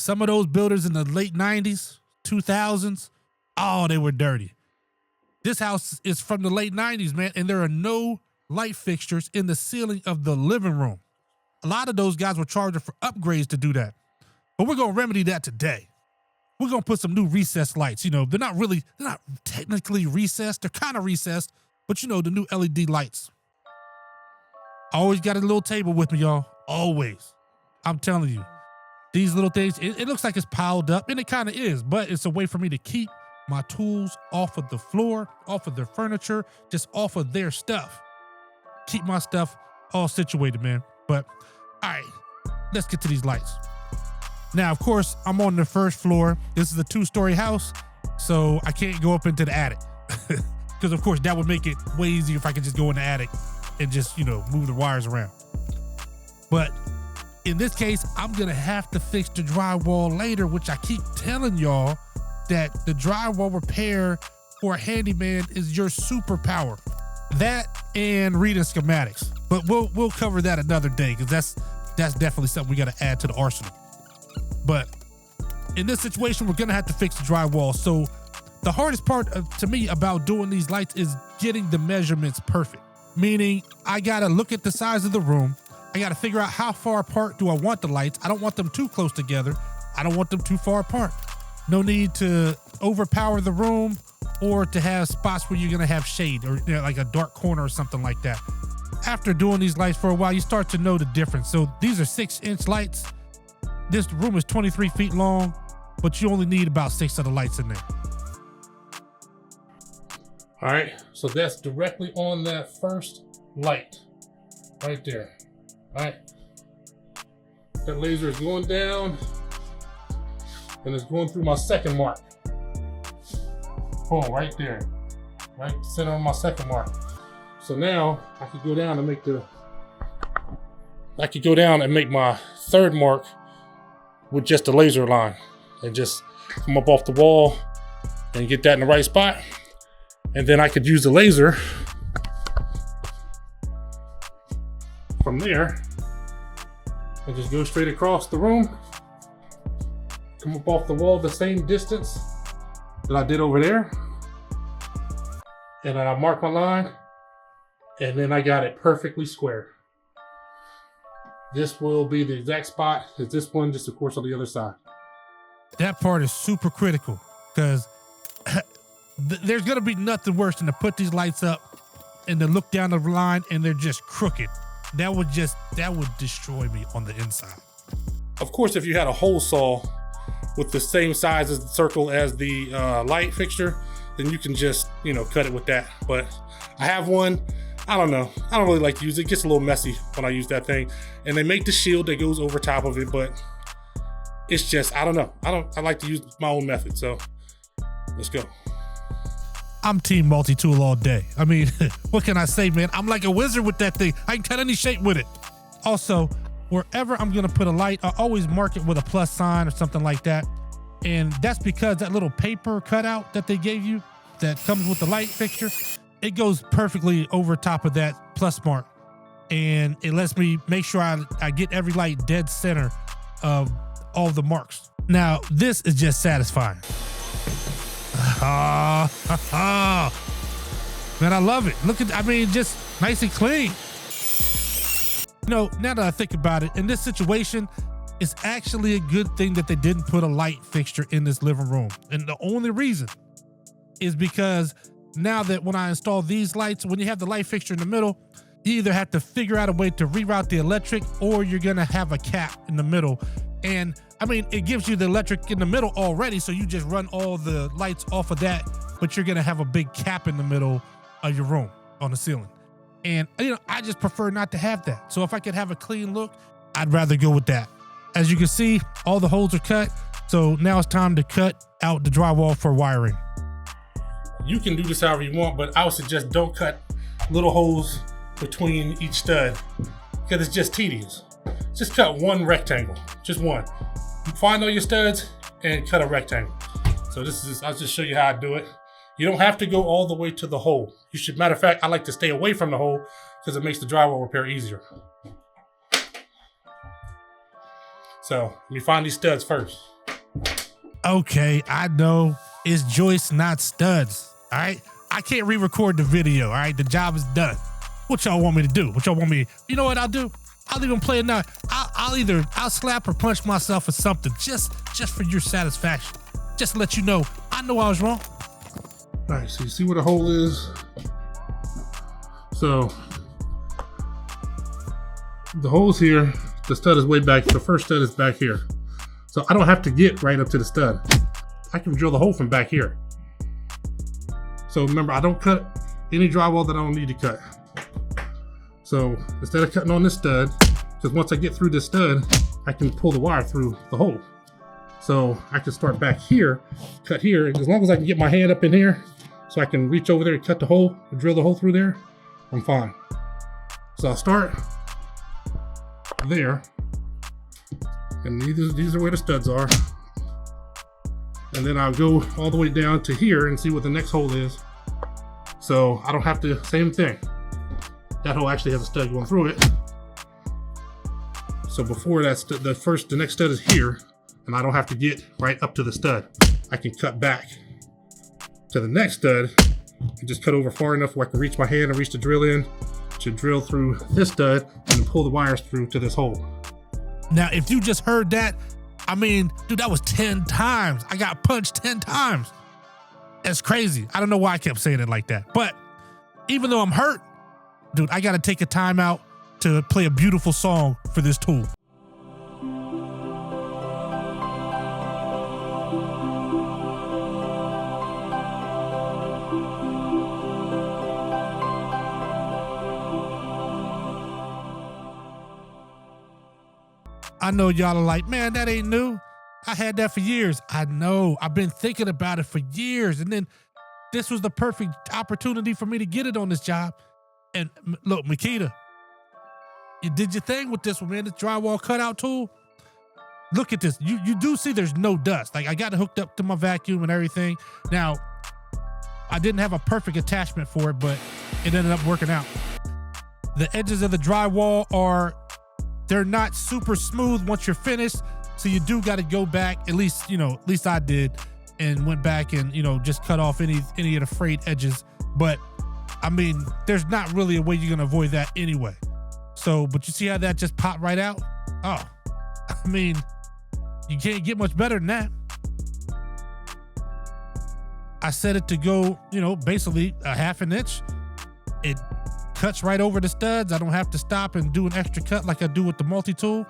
Some of those builders in the late 90s, 2000s, oh, they were dirty. This house is from the late 90s, man, and there are no light fixtures in the ceiling of the living room. A lot of those guys were charging for upgrades to do that. But we're going to remedy that today. We're going to put some new recessed lights. You know, they're not technically recessed. They're kind of recessed, but you know, the new LED lights. I always got a little table with me, y'all. Always. I'm telling you, these little things, it looks like it's piled up, and it kind of is, but it's a way for me to keep my tools off of the floor, off of their furniture, just off of their stuff. Keep my stuff all situated, man. But, all right, let's get to these lights. Now, of course, I'm on the first floor. This is a 2-story house, so I can't go up into the attic. Because, of course, that would make it way easier if I could just go in the attic and just, you know, move the wires around. But in this case, I'm going to have to fix the drywall later, which I keep telling y'all that the drywall repair for a handyman is your superpower. That and reading schematics. But we'll cover that another day, because that's definitely something we got to add to the arsenal. But in this situation, we're going to have to fix the drywall. So the hardest part to me about doing these lights is getting the measurements perfect. Meaning I got to look at the size of the room. I got to figure out how far apart do I want the lights. I don't want them too close together. I don't want them too far apart. No need to overpower the room or to have spots where you're going to have shade or, you know, like a dark corner or something like that. After doing these lights for a while, you start to know the difference. So these are 6-inch lights. This room is 23 feet long, but you only need about 6 of the lights in there. All right, so that's directly on that first light right there. All right, that laser is going down and it's going through my second mark. Boom, right there, right center on my second mark. So now I could go down and make my third mark with just a laser line and just come up off the wall and get that in the right spot. And then I could use the laser from there and just go straight across the room, come up off the wall the same distance that I did over there. And then I mark my line, and then I got it perfectly square. This will be the exact spot as this one, just of course on the other side. That part is super critical, because there's gonna be nothing worse than to put these lights up and to look down the line and they're just crooked. That would destroy me on the inside. Of course, if you had a hole saw with the same size as the circle as the light fixture, then you can just, you know, cut it with that. But I have one. I don't know. I don't really like to use it. It gets a little messy when I use that thing. And they make the shield that goes over top of it, but it's just, I don't know. I like to use my own method. So let's go. I'm team multi-tool all day. I mean, what can I say, man? I'm like a wizard with that thing. I can cut any shape with it. Also, wherever I'm gonna put a light, I always mark it with a plus sign or something like that. And that's because that little paper cutout that they gave you that comes with the light fixture, it goes perfectly over top of that plus mark. And it lets me make sure I get every light dead center of all the marks. Now, this is just satisfying. Man, I love it. Look at, I mean, just nice and clean. You know, now that I think about it, in this situation, it's actually a good thing that they didn't put a light fixture in this living room. And the only reason is because now that when I install these lights, when you have the light fixture in the middle, you either have to figure out a way to reroute the electric, or you're gonna have a cap in the middle. And I mean, it gives you the electric in the middle already, so you just run all the lights off of that, but you're gonna have a big cap in the middle of your room on the ceiling. And you know, I just prefer not to have that. So if I could have a clean look, I'd rather go with that. As you can see, all the holes are cut. So now it's time to cut out the drywall for wiring. You can do this however you want, but I would suggest don't cut little holes between each stud, because it's just tedious. Just cut one rectangle, just one. Find all your studs and cut a rectangle. So this is, I'll just show you how I do it. You don't have to go all the way to the hole. You should, matter of fact, I like to stay away from the hole because it makes the drywall repair easier. So let me find these studs first. Okay, I know it's joists, not studs. All right, I can't re-record the video. All right, the job is done. What y'all want me to do? What y'all want me? You know what I'll do? I'll even play it now. I'll slap or punch myself or something just for your satisfaction. Just to let you know I know I was wrong. All right, so you see where the hole is? So the hole's here, the stud is way back, the first stud is back here. So I don't have to get right up to the stud. I can drill the hole from back here. So remember, I don't cut any drywall that I don't need to cut. So instead of cutting on this stud, because once I get through this stud, I can pull the wire through the hole. So I can start back here, cut here, as long as I can get my hand up in here, so I can reach over there and cut the hole, drill the hole through there, I'm fine. So I'll start there, and these are where the studs are. And then I'll go all the way down to here and see what the next hole is. So I don't have to, same thing. That hole actually has a stud going through it. So before that, the next stud is here, and I don't have to get right up to the stud. I can cut back to the next stud and just cut over far enough where I can reach my hand and reach the drill in to drill through this stud and then pull the wires through to this hole. Now, if you just heard that, I mean, dude, that was 10 times. I got punched 10 times. That's crazy. I don't know why I kept saying it like that. But even though I'm hurt, dude, I got to take a time out to play a beautiful song for this tool. I know y'all are like, man, that ain't new. I had that for years. I know. I've been thinking about it for years. And then this was the perfect opportunity for me to get it on this job. And look, Makita, you did your thing with this one, man. This drywall cutout tool. Look at this. You do see there's no dust. Like, I got it hooked up to my vacuum and everything. Now, I didn't have a perfect attachment for it, but it ended up working out. The edges of the drywall they're not super smooth once you're finished. So you do got to go back, at least I did, and went back and, just cut off any of the frayed edges. But I mean, there's not really a way you're going to avoid that anyway. So, but you see how that just popped right out? Oh, I mean, you can't get much better than that. I set it to go, basically a half an inch. It cuts right over the studs. I don't have to stop and do an extra cut like I do with the multi-tool.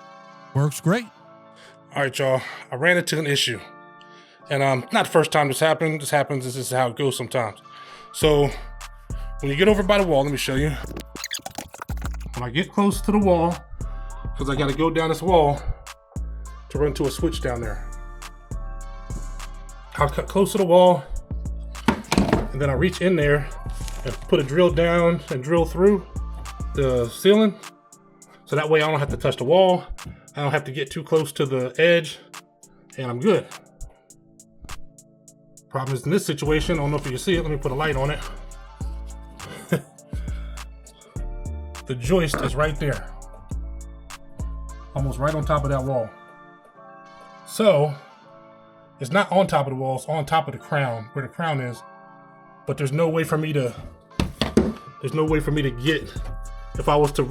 Works great. All right, y'all. I ran into an issue. And not the first time this happened. This happens. This is how it goes sometimes. So when you get over by the wall, let me show you. When I get close to the wall, because I got to go down this wall to run to a switch down there. I'll cut close to the wall, and then I'll reach in there and put a drill down and drill through the ceiling. So that way I don't have to touch the wall. I don't have to get too close to the edge, and I'm good. Problem is in this situation, I don't know if you can see it. Let me put a light on it. The joist is right there. Almost right on top of that wall. So it's not on top of the wall, it's on top of the crown, where the crown is. But there's no way for me to get, if I was to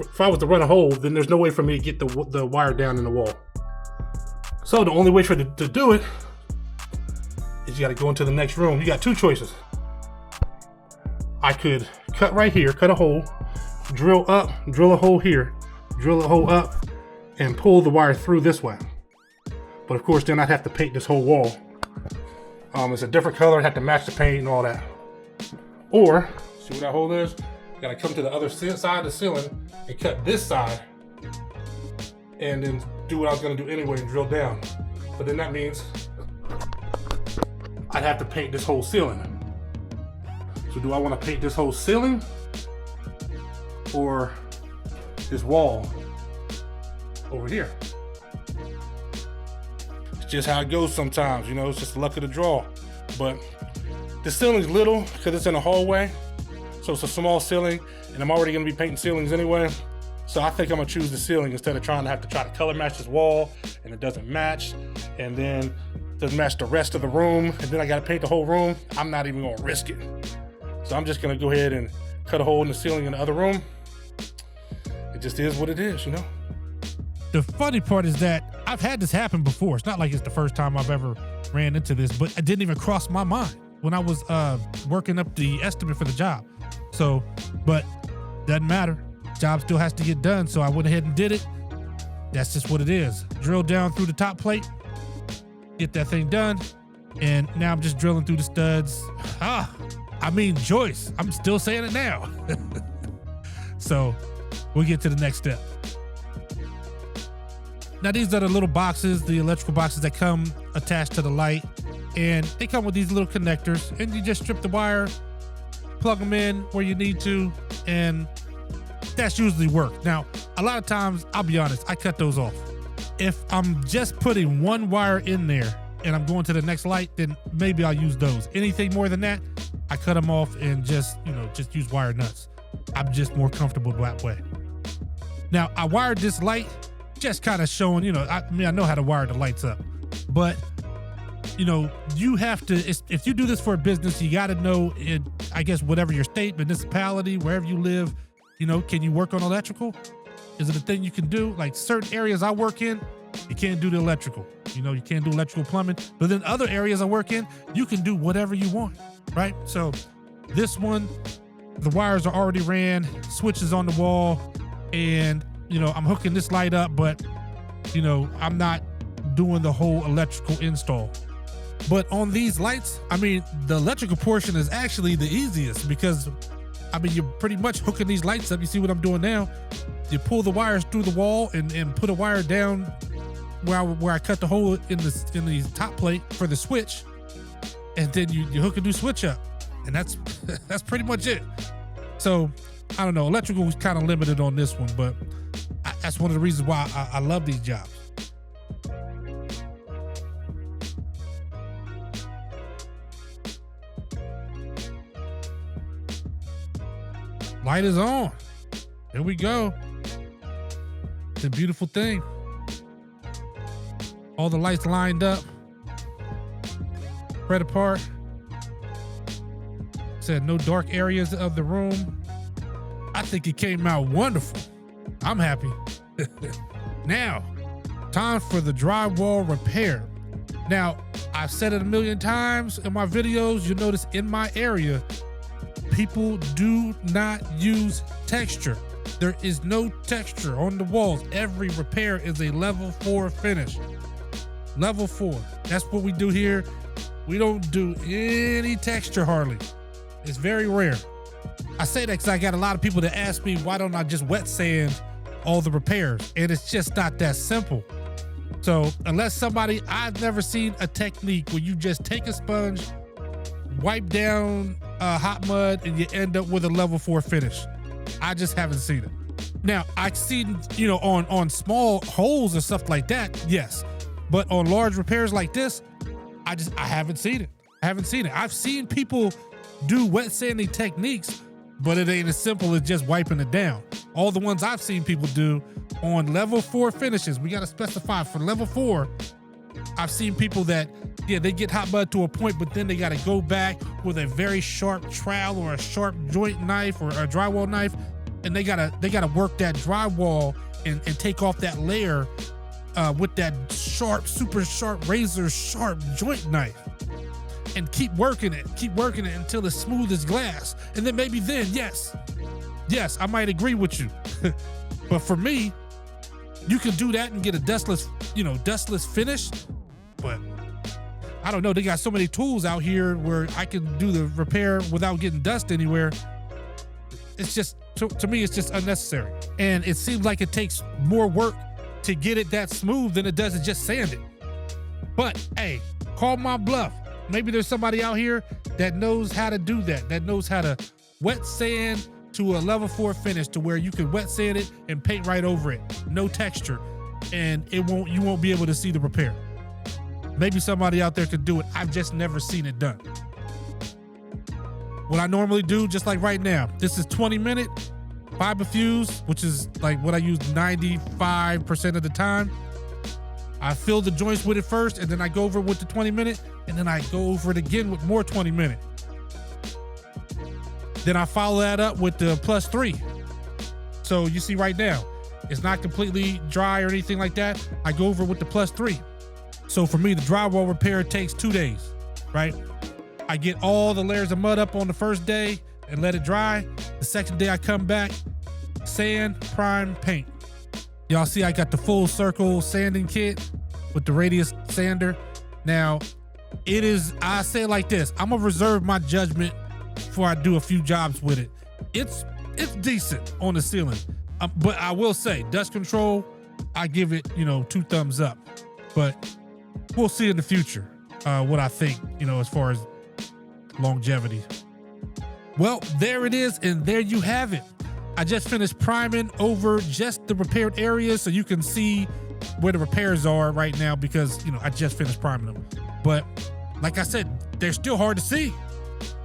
run a hole, then there's no way for me to get the wire down in the wall. So the only way to do it is you got to go into the next room. You got two choices. I could cut right here, cut a hole, drill up, drill a hole here, drill a hole up, and pull the wire through this way. But of course, then I'd have to paint this whole wall. It's a different color, I'd have to match the paint and all that. Or, see where that hole is? Gotta come to the other side of the ceiling and cut this side, and then do what I was gonna do anyway and drill down. But then that means I'd have to paint this whole ceiling. So do I wanna paint this whole ceiling or this wall over here? It's just how it goes sometimes, it's just the luck of the draw. But the ceiling's little because it's in a hallway. So it's a small ceiling, and I'm already gonna be painting ceilings anyway. So I think I'm gonna choose the ceiling instead of trying to color match this wall, and it doesn't match. And then to match the rest of the room, and then I gotta paint the whole room, I'm not even gonna risk it. So I'm just gonna go ahead and cut a hole in the ceiling in the other room. It just is what it is, you know? The funny part is that I've had this happen before. It's not like it's the first time I've ever ran into this, but it didn't even cross my mind when I was working up the estimate for the job. So, but doesn't matter. Job still has to get done, so I went ahead and did it. That's just what it is. Drill down through the top plate, get that thing done, and now I'm just drilling through the studs. Joyce, I'm still saying it now. So we'll get to the next step. Now these are the little boxes, the electrical boxes that come attached to the light, and they come with these little connectors, and you just strip the wire, plug them in where you need to, and that's usually work. Now, a lot of times, I'll be honest, I cut those off. If I'm just putting one wire in there and I'm going to the next light, then maybe I'll use those. Anything more than that, I cut them off and just use wire nuts. I'm just more comfortable that way. Now, I wired this light, just kind of showing, I know how to wire the lights up, but you have to, if you do this for a business, you got to know it, I guess, whatever your state, municipality, wherever you live, can you work on electrical? Is it a thing you can do? Like certain areas I work in, you can't do the electrical. You can't do electrical plumbing, but then other areas I work in, you can do whatever you want, right? So this one, the wires are already ran, switches on the wall, and I'm hooking this light up, but I'm not doing the whole electrical install. But on these lights, the electrical portion is actually the easiest because you're pretty much hooking these lights up. You see what I'm doing now? You pull the wires through the wall and put a wire down where I cut the hole in the top plate for the switch, and then you hook a new switch up, and that's that's pretty much it. So I don't know, electrical was kind of limited on this one, but that's one of the reasons why I love these jobs. Light is on. Here we go. It's a beautiful thing. All the lights lined up, spread apart. Said no dark areas of the room. I think it came out wonderful. I'm happy. Now, time for the drywall repair. Now, I've said it a million times in my videos. You'll notice in my area, people do not use texture. There is no texture on the walls. Every repair is a level 4 finish. Level 4. That's what we do here. We don't do any texture hardly. It's very rare. I say that because I got a lot of people that ask me, why don't I just wet sand all the repairs? And it's just not that simple. So unless I've never seen a technique where you just take a sponge, wipe down hot mud, and you end up with a level 4 finish. I just haven't seen it. Now, I've seen, on small holes and stuff like that, yes. But on large repairs like this, I haven't seen it. I've seen people do wet sanding techniques, but it ain't as simple as just wiping it down. All the ones I've seen people do on level 4 finishes, we gotta specify for level 4, I've seen people that, they get hot mud to a point, but then they gotta go back with a very sharp trowel or a sharp joint knife or a drywall knife, and they gotta work that drywall and take off that layer with that sharp, super sharp, razor sharp joint knife, and keep working it until it's smooth as glass. And then maybe yes, I might agree with you. But for me, you can do that and get a dustless finish. But I don't know, they got so many tools out here where I can do the repair without getting dust anywhere. It's just, to me, it's just unnecessary. And it seems like it takes more work to get it that smooth than it does to just sand it. But hey, call my bluff. Maybe there's somebody out here that knows how to do that knows how to wet sand to a level 4 finish to where you can wet sand it and paint right over it. No texture. And you won't be able to see the repair. Maybe somebody out there could do it. I've just never seen it done. What I normally do, just like right now, this is 20-minute fiber fuse, which is like what I use 95% of the time. I fill the joints with it first, and then I go over it with the 20-minute, and then I go over it again with more 20-minute. Then I follow that up with the +3. So you see right now, it's not completely dry or anything like that. I go over with the +3. So for me, the drywall repair takes 2 days, right? I get all the layers of mud up on the first day and let it dry. The second day I come back, sand, prime, paint. Y'all see I got the full circle sanding kit with the radius sander. Now, I say it like this, I'm gonna reserve my judgment before I do a few jobs with it. It's decent on the ceiling. But I will say, dust control, I give it, 2 thumbs up. But we'll see in the future what I think, as far as longevity. Well, there it is, and there you have it. I just finished priming over just the repaired areas so you can see where the repairs are right now because, I just finished priming them. But like I said, they're still hard to see.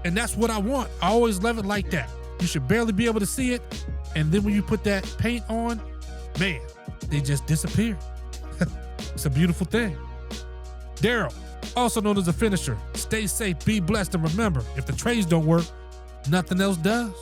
And that's what I want. I always love it like that. You should barely be able to see it. And then when you put that paint on, man, they just disappear. It's a beautiful thing. Daryl, also known as a finisher. Stay safe, be blessed, and remember, if the trades don't work, nothing else does.